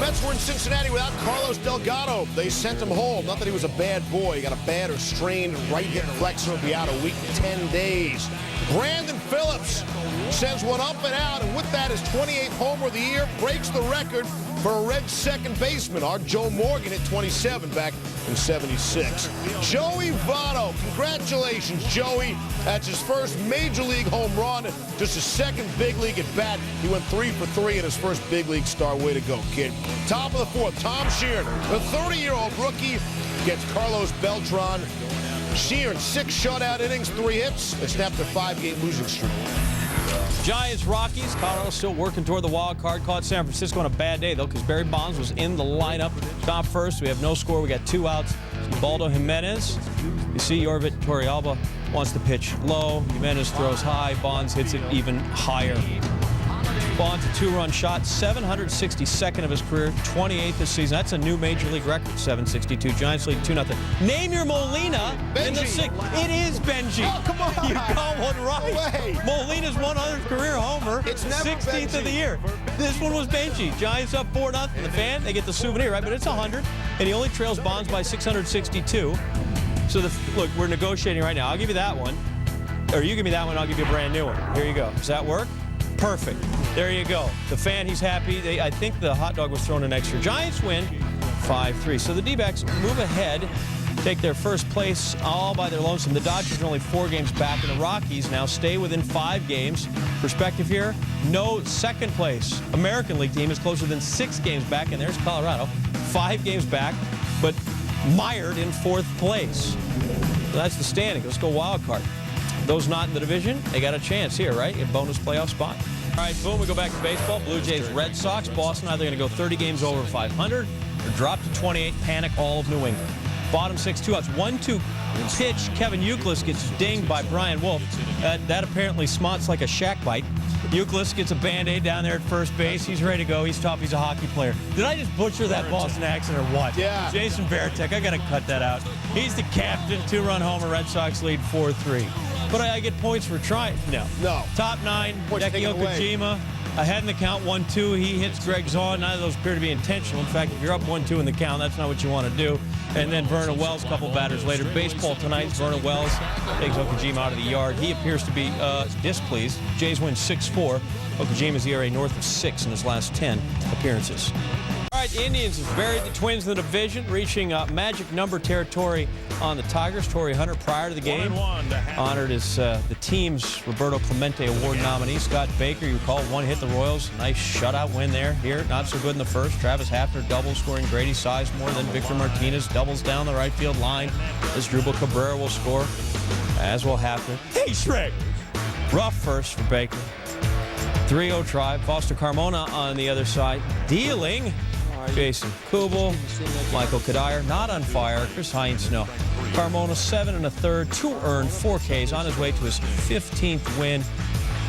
Mets were in Cincinnati without Carlos Delgado. They sent him home. Not that he was a bad boy. He got a bad or strained right hip flexor and be out a week to 10 days. Brandon Phillips sends one up and out, and with that, his 28th homer of the year, breaks the record for a Red second baseman. Our Joe Morgan hit 27 back in '76. Joey Votto, congratulations, Joey. That's his first Major League home run, just his second big league at bat. He went 3 for 3 in his first big league start. Way to go, kid. Top of the fourth, Tom Sheeran, the 30-year-old rookie, gets Carlos Beltran. Sheeran, 6 shutout innings, 3 hits. They snapped their 5-game losing streak. Giants-Rockies. Colorado still working toward the wild card. Caught San Francisco on a bad day, though, because Barry Bonds was in the lineup. Top first. We have no score. We got 2 outs. Baldo Jimenez. You see Yorvit Torrealba wants to pitch low. Jimenez throws high. Bonds hits it even higher. Bonds a 2-run shot, 762nd of his career, 28th this season. That's a new Major League record, 762. Giants lead 2-0. Name your Molina in the 6th. It is Benji. Oh, come on. You got one right. No way. Molina's 100th career homer. It's never 16th Benji. of the year. This one was Benji. Giants up 4-0. The fan, they get the souvenir, right? But it's 100, and he only trails Bonds by 662. So, look, we're negotiating right now. I'll give you that one. Or you give me that one, I'll give you a brand new one. Here you go. Does that work? Perfect. There you go. The fan, he's happy. I think the hot dog was thrown in extra. Giants win 5-3. So the D-backs move ahead, take their first place all by their lonesome. The Dodgers are only 4 games back, and the Rockies now stay within 5 games. Perspective here, no second place. American League team is closer than 6 games back, and there's Colorado, 5 games back, but mired in 4th place. So that's the standing. Let's go wild card. Those not in the division, they got a chance here, right? A bonus playoff spot. All right, boom, we go back to baseball. Blue Jays, Red Sox. Boston either going to go 30 games over 500 or drop to 28, panic all of New England. Bottom 6, 2 outs. 1-2 pitch. Kevin Youkilis gets dinged by Brian Wolf. That apparently smarts like a shack bite. Youkilis gets a Band-Aid down there at first base. He's ready to go. He's tough. He's a hockey player. Did I just butcher that Boston accent or what? Yeah. Jason Varitek, I got to cut that out. He's the captain. 2-run homer. Red Sox lead 4-3. But I get points for trying. No. Top 9, Hideki Okajima. Ahead in the count, 1-2. He hits Greg Zaun. None of those appear to be intentional. In fact, if you're up 1-2 in the count, that's not what you want to do. And then Vernon Wells, a couple batters later. Baseball tonight, Vernon Wells takes Okajima out of the yard. He appears to be displeased. Jays win 6-4. Okajima's ERA north of 6 in his last 10 appearances. All right, the Indians have buried the Twins in the division, reaching magic number territory on the Tigers. Torrey Hunter, prior to the game, honored as the team's Roberto Clemente Award nominee. Scott Baker, you recall, hit the Royals. Nice shutout win there. Here, not so good in the first. Travis Hafner double, scoring Grady Sizemore. Then Victor Martinez doubles down the right field line. As Drupal Cabrera will score, as will Hafner. Hey, Shrek! Rough first for Baker. 3-0 try. Foster Carmona on the other side, dealing. Jason Kubel, Michael Kadire, not on fire. Chris Hines, no. Carmona, 7 1/3, 2 earned, 4 Ks, on his way to his 15th win.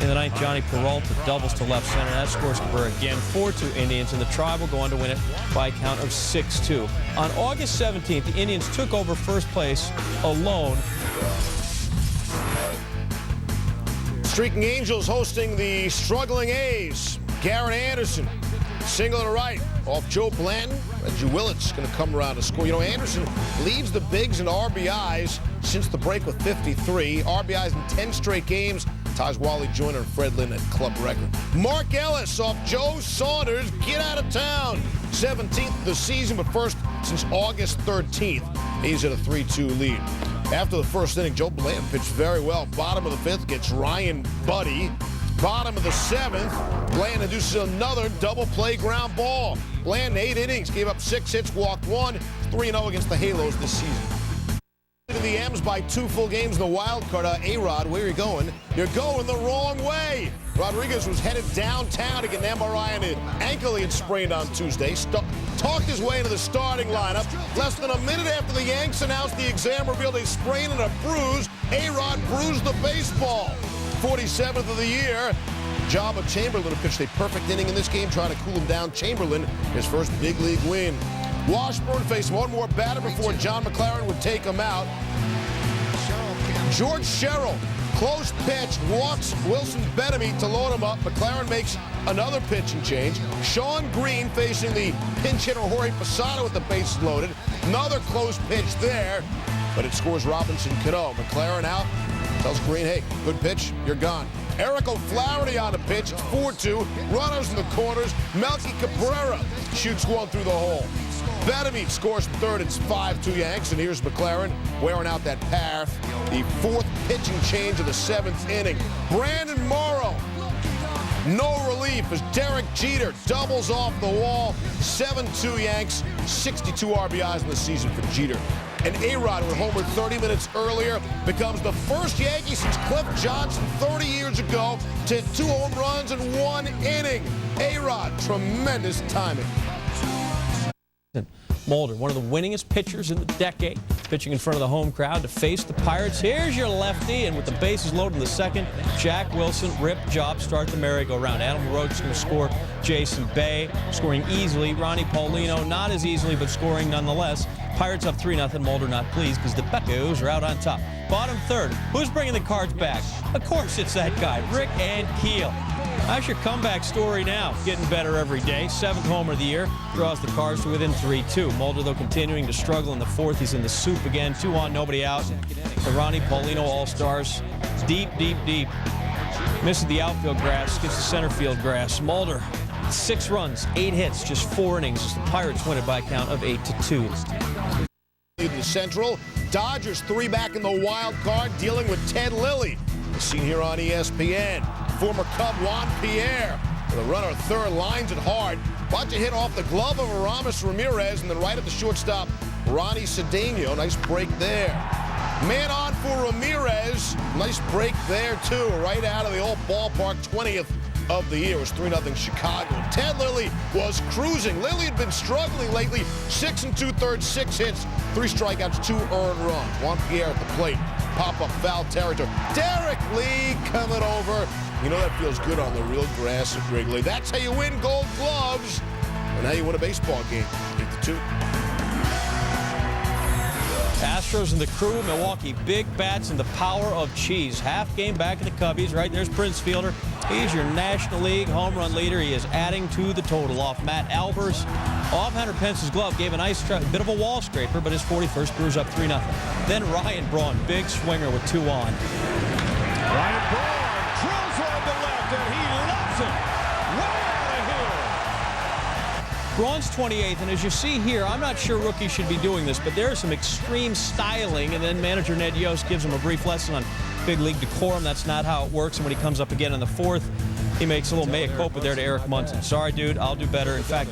In the 9th, Johnny Peralta doubles to left center. That scores Cabrera again. 4-2 Indians, and the Tribe will go on to win it by a count of 6-2. On August 17th, the Indians took over first place alone. Streaking Angels hosting the struggling A's. Garrett Anderson, single to right off Joe Blanton. Reggie Willett's going to come around to score. You know, Anderson leads the bigs in RBIs since the break with 53. RBIs in 10 straight games. Ties Wally Joyner and Fred Lynn at club record. Mark Ellis off Joe Saunders. Get out of town. 17th of the season, but first since August 13th. He's at a 3-2 lead. After the first inning, Joe Blanton pitched very well. Bottom of the 5th gets Ryan Buddy. Bottom of the 7th, Blanton induces another double play ground ball. Blanton, 8 innings, gave up 6 hits, walked 1, 3-0 against the Halos this season. The M's by 2 full games in the wild card. A-Rod, where are you going? You're going the wrong way. Rodriguez was headed downtown to get an MRI on an ankle he had sprained on Tuesday. Talked his way into the starting lineup. Less than a minute after the Yanks announced the exam revealed a sprain and a bruise, A-Rod bruised the baseball. 47th of the year. Job of Chamberlain, who pitched a perfect inning in this game, trying to cool him down. Chamberlain, his first big league win. Washburn faced one more batter before John McLaren would take him out. George Sherrill Close pitch, walks Wilson Benamy to load him up. McLaren makes another pitching change. Sean Green facing the pinch hitter Jorge Posada with the bases loaded. Another close pitch there, but it scores Robinson Cano. McLaren out, tells Green, hey, good pitch, you're gone. Eric O'Flaherty on the pitch, it's 4-2. Runners in the corners. Melky Cabrera shoots one through the hole. Benamy scores from third, it's 5-2 Yanks, and here's McLaren wearing out that path. The fourth pitching change of the seventh inning. Brandon Morrow, no relief as Derek Jeter doubles off the wall. 7-2 Yanks, 62 RBIs in the season for Jeter. And A-Rod, who homered 30 minutes earlier, becomes the first Yankee since Cliff Johnson 30 years ago to hit 2 home runs in 1 inning. A-Rod, tremendous timing. Mulder, one of the winningest pitchers in the decade, pitching in front of the home crowd to face the Pirates. Here's your lefty, and with the bases loaded in the second, Jack Wilson, rip job, start the merry-go-round. Adam LaRoche going to score. Jason Bay scoring easily. Ronnie Paulino not as easily, but scoring nonetheless. Pirates up 3-0. Mulder not pleased because the Beckos are out on top. Bottom third. Who's bringing the Cards back? Of course it's that guy, Rick Ankiel. That's your comeback story now. Getting better every day. 7th homer of the year. Draws the Cards to within 3-2. Mulder, though, continuing to struggle in the 4th. He's in the soup again. 2 on, nobody out. The Ronnie Paulino All-Stars. Deep, deep, deep. Misses the outfield grass. Gets the center field grass. Mulder, 6 runs, 8 hits, just 4 innings as the Pirates win it by a count of 8-2. The Central. Dodgers 3 back in the wild card, dealing with Ted Lilly. As seen here on ESPN. Former Cub Juan Pierre, with a runner third, lines it hard. Watch a hit off the glove of Aramis Ramirez, and then right at the shortstop, Ronnie Cedeno. Nice break there. Man on for Ramirez. Nice break there, too. Right out of the old ballpark, 20th of the year. It was 3-0 Chicago. And Ted Lilly was cruising. Lilly had been struggling lately. 6 2/3, 6 hits, 3 strikeouts, 2 earned runs. Juan Pierre at the plate. Pop-up foul territory. Derek Lee coming over. You know that feels good on the real grass at Wrigley. That's how you win Gold Gloves and how you win a baseball game. 8-2. Astros and the crew, Milwaukee, big bats and the power of cheese. Half game back in the Cubbies. Right there's Prince Fielder. He's your National League home run leader. He is adding to the total off Matt Albers. Off Hunter Pence's glove, gave a nice bit of a wall scraper, but his 41st, Brewers up 3-0. Then Ryan Braun, big swinger with 2 on. Ryan Braun drills one to left, and he loves it. Way out of here. Braun's 28th, and as you see here, I'm not sure rookies should be doing this, but there's some extreme styling, and then manager Ned Yost gives him a brief lesson on big league decorum. That's not how it works, and when he comes up again in the 4th, he makes a little mea culpa there to Eric Munson. Sorry, dude, I'll do better. In fact,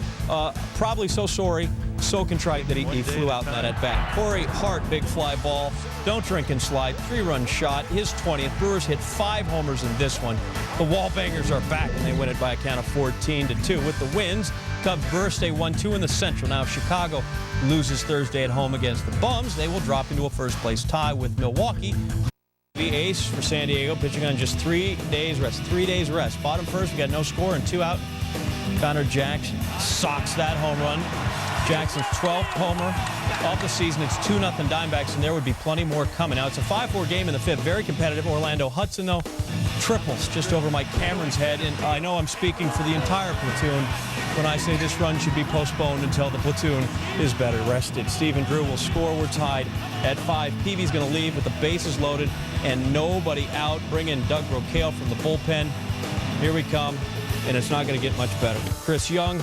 probably so sorry, so contrite that he flew out in that at-bat. Corey Hart, big fly ball. Don't drink and slide. 3-run shot. His 20th. Brewers hit 5 homers in this one. The Wallbangers are back, and they win it by a count of 14-2. With the wins, Cubs burst a 1-2 in the Central. Now, if Chicago loses Thursday at home against the Bums, they will drop into a first-place tie with Milwaukee. The ace for San Diego, pitching on just 3 days rest. 3 days rest. Bottom first, we got no score and 2 out. Connor Jackson socks that home run. Jackson's 12th homer of the season. It's 2-0 Diamondbacks, and there would be plenty more coming. Now, it's a 5-4 game in the 5th. Very competitive. Orlando Hudson, though, triples just over Mike Cameron's head. And I know I'm speaking for the entire platoon when I say this run should be postponed until the platoon is better rested. Stephen Drew will score. We're tied at 5. Peavy's going to leave with the bases loaded and nobody out. Bring in Doug Brocail from the bullpen. Here we come, and it's not going to get much better. Chris Young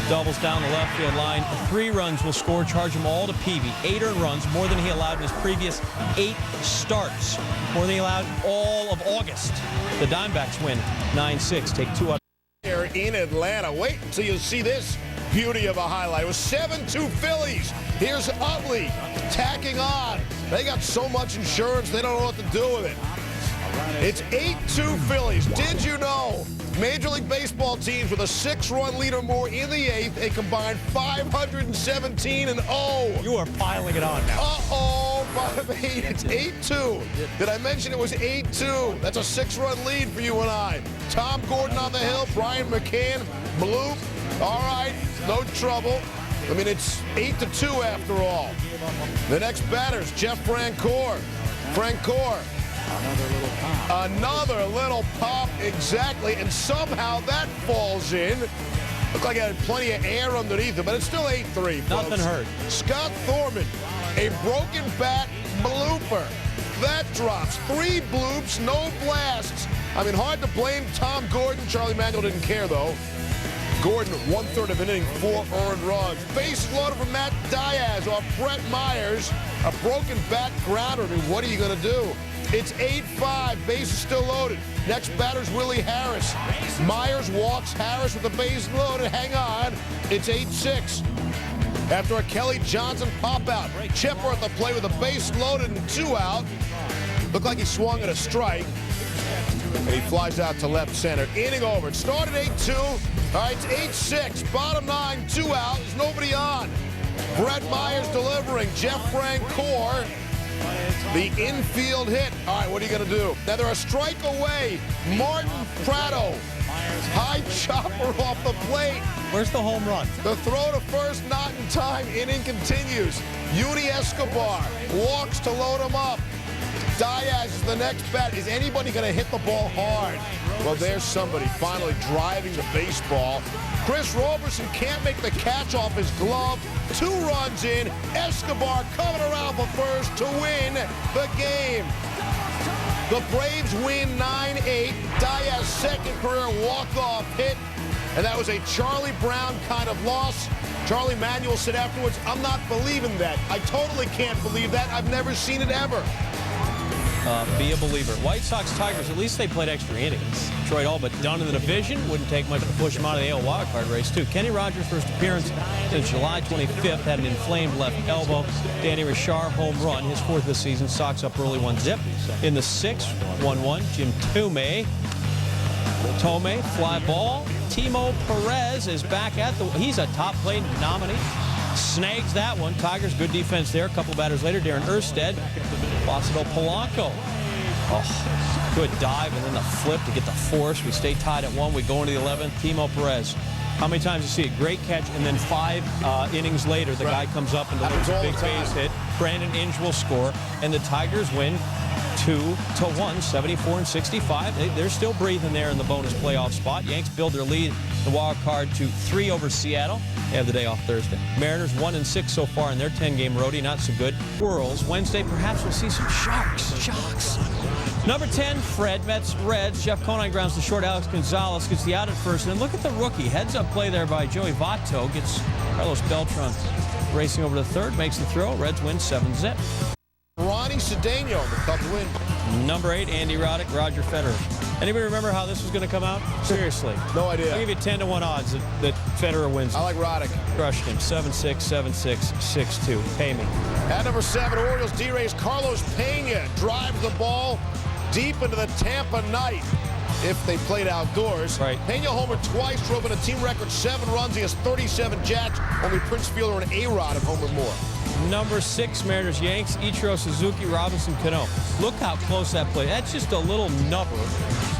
doubles down the left field line. 3 runs will score, charge them all to Peavy. 8 earned runs, more than he allowed in his previous 8 starts. More than he allowed all of August. The Diamondbacks win 9-6, take 2 out. Here in Atlanta. Wait until you see this beauty of a highlight. It was 7-2 Phillies. Here's Utley tacking on. They got so much insurance, they don't know what to do with it. It's 8-2 Phillies. Did you know Major League Baseball teams with a 6-run lead or more in the 8th, a combined 517-0. You are piling it on now. Uh-oh, 5-8. It's 8-2. Did I mention it was 8-2? That's a 6-run lead for you and I. Tom Gordon on the hill, Brian McCann, Bloop. All right, no trouble. I mean, it's 8-2 after all. The next batter's Jeff Francoeur. Francoeur Another little pop, exactly, and somehow that falls in. Looked like it had plenty of air underneath it, but it's still 8-3. Nothing hurt. Scott Thorman, a broken bat blooper. That drops. 3 bloops, no blasts. I mean, hard to blame Tom Gordon. Charlie Manuel didn't care, though. Gordon, 1/3 of an inning, 4 earned runs. Bases loaded from Matt Diaz off Brett Myers. A broken bat grounder. I mean, what are you going to do? It's 8-5. Bases still loaded. Next batter's Willie Harris. Myers walks Harris with the base loaded. Hang on. It's 8-6. After a Kelly Johnson pop-out. Chipper at the plate with a base loaded and 2 out. Looked like he swung at a strike. And he flies out to left center. Inning over. It started 8-2. All right, it's 8-6. Bottom 9, 2 out. There's nobody on. Brett Myers delivering. Jeff Francoeur. The infield hit. All right, what are you going to do? Now they're a strike away. Martin Prado. High chopper off the plate. Where's the home run? The throw to first, not in time. Inning continues. Yudi Escobar walks to load him up. Diaz is the next bat. Is anybody going to hit the ball hard? Well, there's somebody finally driving the baseball. Chris Roberson can't make the catch off his glove. 2 runs in. Escobar coming around for first to win the game. The Braves win 9-8. Diaz's second career walk-off hit. And that was a Charlie Brown kind of loss. Charlie Manuel said afterwards, I'm not believing that. I totally can't believe that. I've never seen it ever. Be a believer. White Sox, Tigers, at least they played extra innings. Detroit all but done in the division. Wouldn't take much to push them out of the AL wildcard race, too. Kenny Rogers' first appearance since July 25th had an inflamed left elbow. Danny Richard home run, his 4th of the season. Sox up early 1-zip. In the 6th, 1-1, Jim Thome, fly ball. Timo Perez is back at the... He's a top plate nominee. Snags that one. Tigers, good defense there. A couple batters later, Darren Erstad. Placido Polanco. Oh, good dive, and then the flip to get the force. We stay tied at 1. We go into the 11th. Timo Perez. How many times you see it? Great catch, and then 5 innings later, the guy comes up and delivers a big base hit. Brandon Inge will score, and the Tigers win 2-1, 74-65. They're still breathing there in the bonus playoff spot. Yanks build their lead, the wild card, to 3 over Seattle. They have the day off Thursday. Mariners 1-6 so far in their 10-game roadie. Not so good. Orioles Wednesday. Perhaps we'll see some Sharks. Number 10, Fred. Mets Reds. Jeff Conine grounds to short. Alex Gonzalez gets the out at first. And then look at the rookie. Heads-up play there by Joey Votto. Gets Carlos Beltran racing over to third. Makes the throw. Reds win 7-zip. Ronnie Cedeno, the Cubs win. Number 8, Andy Roddick, Roger Federer. Anybody remember how this was going to come out? Seriously. No idea. I'll give you 10-1 odds that Federer wins. I like Roddick. Crushed him. 7-6, 7-6, 6-2. Pay me. At number 7, Orioles D-Rays Carlos Pena drives the ball deep into the Tampa night. If they played outdoors. Right. Pena homered twice, drove in a team record 7 runs. He has 37 jacks. Only Prince Fielder and A-Rod have homered more. Number 6, Mariners Yanks, Ichiro Suzuki, Robinson Cano. Look how close that play. That's just a little nubber.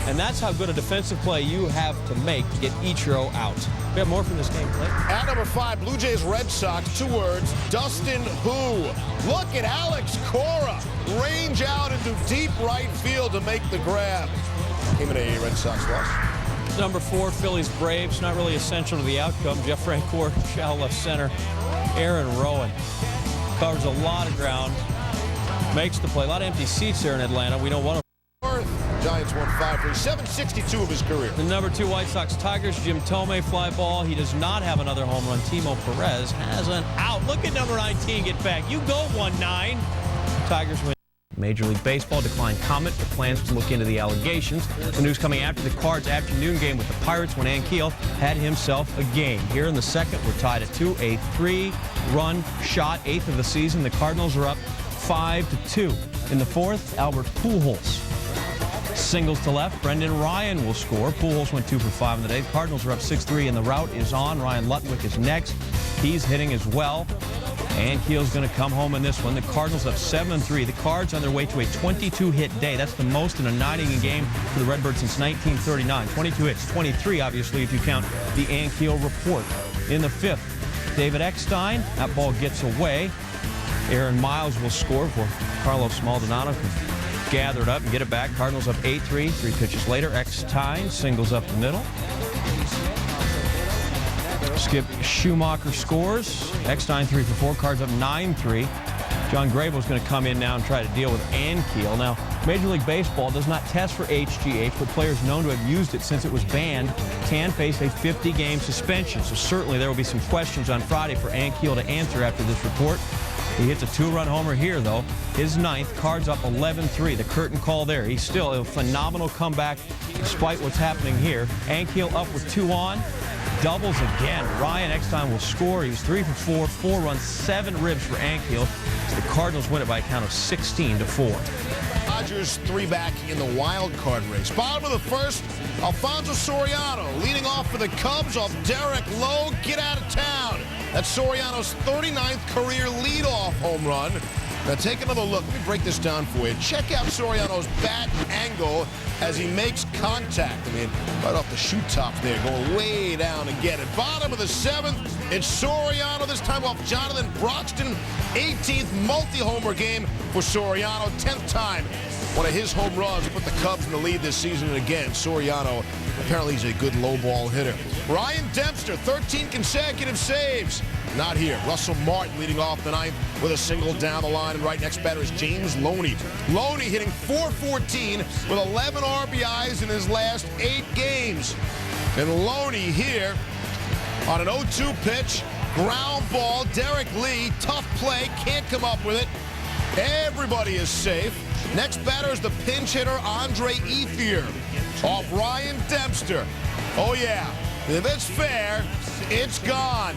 And that's how good a defensive play you have to make to get Ichiro out. We have more from this game. Play. At number 5, Blue Jays Red Sox, 2 words, Dustin Who. Look at Alex Cora range out into deep right field to make the grab. Came in a Red Sox loss. Number 4, Phillies Braves. Not really essential to the outcome. Jeff Francoeur, shallow left center. Aaron Rowan covers a lot of ground. Makes the play. A lot of empty seats there in Atlanta. We know one of Giants won 5-3, 762 of his career. the number 2 White Sox Tigers, Jim Thome, fly ball. He does not have another home run. Timo Perez has an out. Look at number 19 get back. You go 1-9. Tigers win. Major League Baseball declined comment for plans to look into the allegations. The news coming after the Cards' afternoon game with the Pirates when Ankiel had himself a game. Here in the second, we're tied at 2, a 3-run shot, 8th of the season. The Cardinals are up 5-2. In the 4th, Albert Pujols singles to left. Brendan Ryan will score. Pujols went 2 for 5 in the day. The Cardinals are up 6-3, and the rout is on. Ryan Lutwick is next. He's hitting as well. And Keel's going to come home in this one. The Cardinals up 7-3. The Cards on their way to a 22-hit day. That's the most in a 9-inning game for the Redbirds since 1939. 22 hits, 23 obviously if you count the Ankiel report. In the 5th, David Eckstein. That ball gets away. Aaron Miles will score for Carlos Maldonado. gather it up and get it back. Cardinals up 8-3. 3 pitches later, Eckstein singles up the middle. Skip Schumacher scores. Eckstein 3 for 4. Cards up 9-3. John Grable's going to come in now and try to deal with Ankiel. Now, Major League Baseball does not test for HGH, but players known to have used it since it was banned can face a 50-game suspension. So certainly there will be some questions on Friday for Ankiel to answer after this report. He hits a 2-run homer here, though. His 9th, Cards up 11-3. The curtain call there. He's still a phenomenal comeback despite what's happening here. Ankiel up with 2 on. Doubles again. Ryan Eckstein will score. He was 3 for 4, 4 runs, 7 ribs for Ankiel. The Cardinals win it by a count of 16-4. Dodgers 3 back in the wild card race. Bottom of the first, Alfonso Soriano leading off for the Cubs off Derek Lowe. Get out of town. That's Soriano's 39th career leadoff home run. Now take another look. Let me break this down for you. Check out Soriano's bat angle as he makes contact. I mean, right off the shoe top there, going way down to get it. Bottom of the 7th, it's Soriano, this time off Jonathan Broxton. 18th multi-homer game for Soriano, 10th time. One of his home runs put the Cubs in the lead this season. And again, Soriano, apparently he's a good low ball hitter. Ryan Dempster, 13 consecutive saves. Not here. Russell Martin leading off the 9th with a single down the line. And right next batter is James Loney. Loney hitting .414 with 11 RBIs in his last 8 games. And Loney here on an 0-2 pitch. Ground ball. Derek Lee, tough play, can't come up with it. Everybody is safe. Next batter is the pinch hitter, Andre Ethier, off Ryan Dempster. Oh, yeah. If it's fair, it's gone.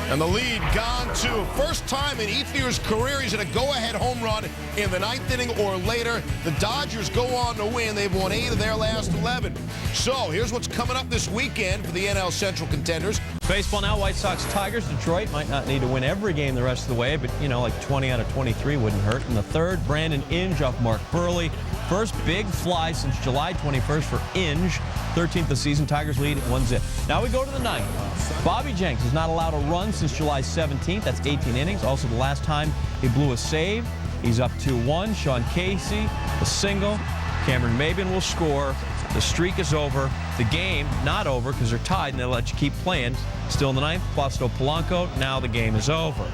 And the lead gone, too. First time in Ethier's career he's hit a go-ahead home run in the 9th inning or later. The Dodgers go on to win. They've won 8 of their last 11. So here's what's coming up this weekend for the NL Central contenders. Baseball now, White Sox, Tigers. Detroit might not need to win every game the rest of the way, but, you know, like 20 out of 23 wouldn't hurt. In the 3rd, Brandon Inge off Mark Burley. First big fly since July 21st for Inge. 13th of the season. Tigers lead 1-0. Now we go to the 9th. Bobby Jenks is not allowed a run since July 17th. That's 18 innings. Also the last time he blew a save. He's up 2-1. Sean Casey, a single. Cameron Maben will score. The streak is over. The game not over because they're tied and they'll let you keep playing. Still in the 9th, Placido Polanco. Now the game is over.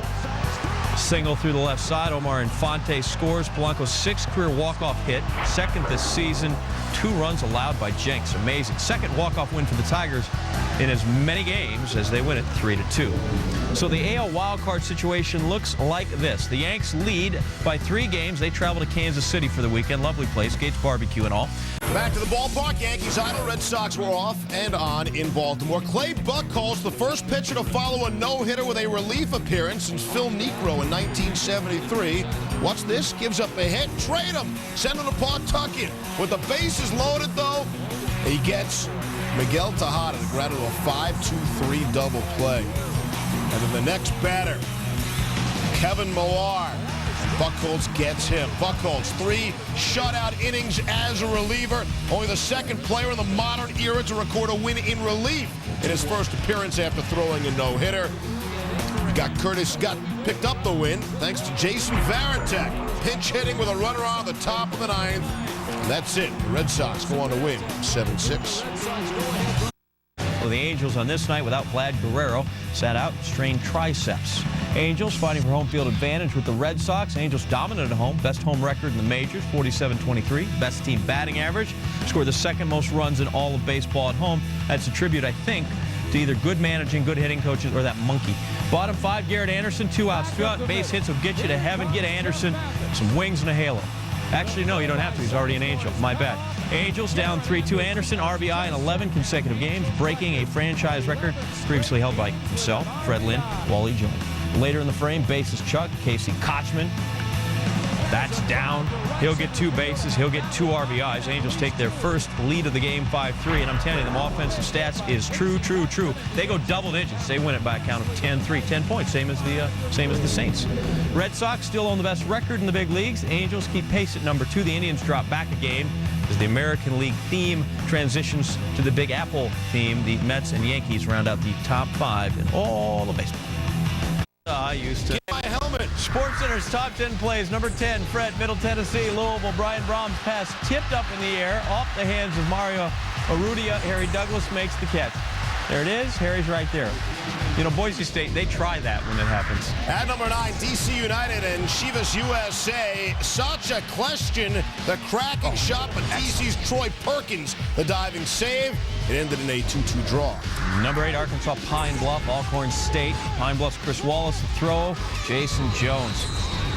Single through the left side. Omar Infante scores. Polanco's 6th career walk-off hit. 2nd this season. 2 runs allowed by Jenks. Amazing. 2nd walk-off win for the Tigers in as many games as they win it 3-2. So the AL wildcard situation looks like this. The Yanks lead by 3 games. They travel to Kansas City for the weekend. Lovely place. Gates Barbecue and all. Back to the ballpark. Yankees idle. Red Sox were off and on in Baltimore. Clay Buchholz, the first pitcher to follow a no-hitter with a relief appearance since Phil Niekro in 1973. What's this? Gives up a hit. Trade him. Send him to Pawtucket. With the bases loaded, though, he gets Miguel Tejada to ground into a 5-2-3 double play. And then the next batter, Kevin Millar. Buchholz gets him. Buchholz, 3 shutout innings as a reliever. Only the 2nd player in the modern era to record a win in relief in his first appearance after throwing a no-hitter. Got picked up the win thanks to Jason Varitek. Pinch hitting with a runner on the top of the 9th. And that's it. The Red Sox go on to win 7-6. Well, the Angels on this night without Vlad Guerrero sat out, strained triceps. Angels fighting for home field advantage with the Red Sox. Angels dominant at home. Best home record in the majors, 47-23. Best team batting average. Scored the 2nd most runs in all of baseball at home. That's a tribute, I think, to either good managing, good hitting coaches, or that monkey. Bottom 5, Garrett Anderson, 2 outs. 2 out base hits will get you to heaven. Get Anderson some wings and a halo. Actually, no, you don't have to. He's already an Angel. My bad. Angels down 3-2. Anderson, RBI in 11 consecutive games, breaking a franchise record previously held by himself, Fred Lynn, Wally Jones. Later in the frame, bases Chuck, Casey Kochman. That's down. He'll get 2 bases. He'll get 2 RBIs. Angels take their first lead of the game, 5-3. And I'm telling you, them offensive stats is true. They go double digits. They win it by a count of 10-3. 10 points, same as the Saints. Red Sox still own the best record in the big leagues. Angels keep pace at number 2. The Indians drop back a game as the American League theme transitions to the Big Apple theme. The Mets and Yankees round out the top 5 in all of baseball. I used to get my helmet. SportsCenter's top 10 plays. Number 10, Fred, Middle Tennessee, Louisville. Brian Brahms pass tipped up in the air off the hands of Mario Urrutia. Harry Douglas makes the catch. There it is. Harry's right there. You know, Boise State, they try that when it happens. At number 9, DC United and Chivas USA. Such a question. The cracking shot, but DC's Troy Perkins, the diving save. It ended in a 2-2 draw. Number 8, Arkansas Pine Bluff, Alcorn State. Pine Bluff's Chris Wallace, the throw. Jason Jones.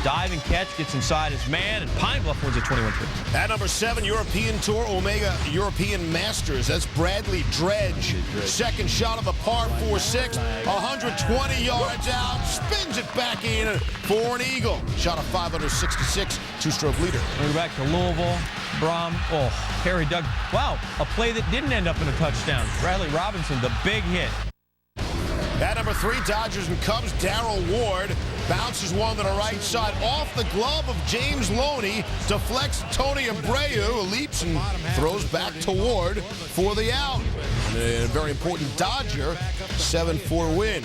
Diving catch, gets inside his man, and Pine Bluff wins at 21-3. At number 7, European Tour Omega European Masters. That's Bradley Dredge. Second shot of the par 4-6, 120 yards out, spins it back in for an eagle. Shot of 566, two-stroke leader. We're back to Louisville. Harry Doug. Wow, a play that didn't end up in a touchdown. Bradley Robinson, the big hit. At number 3, Dodgers and Cubs, Darrell Ward bounces one to the right side off the glove of James Loney, deflects Tony Abreu, who leaps and throws back to Ward for the out. And a very important Dodger 7-4 win.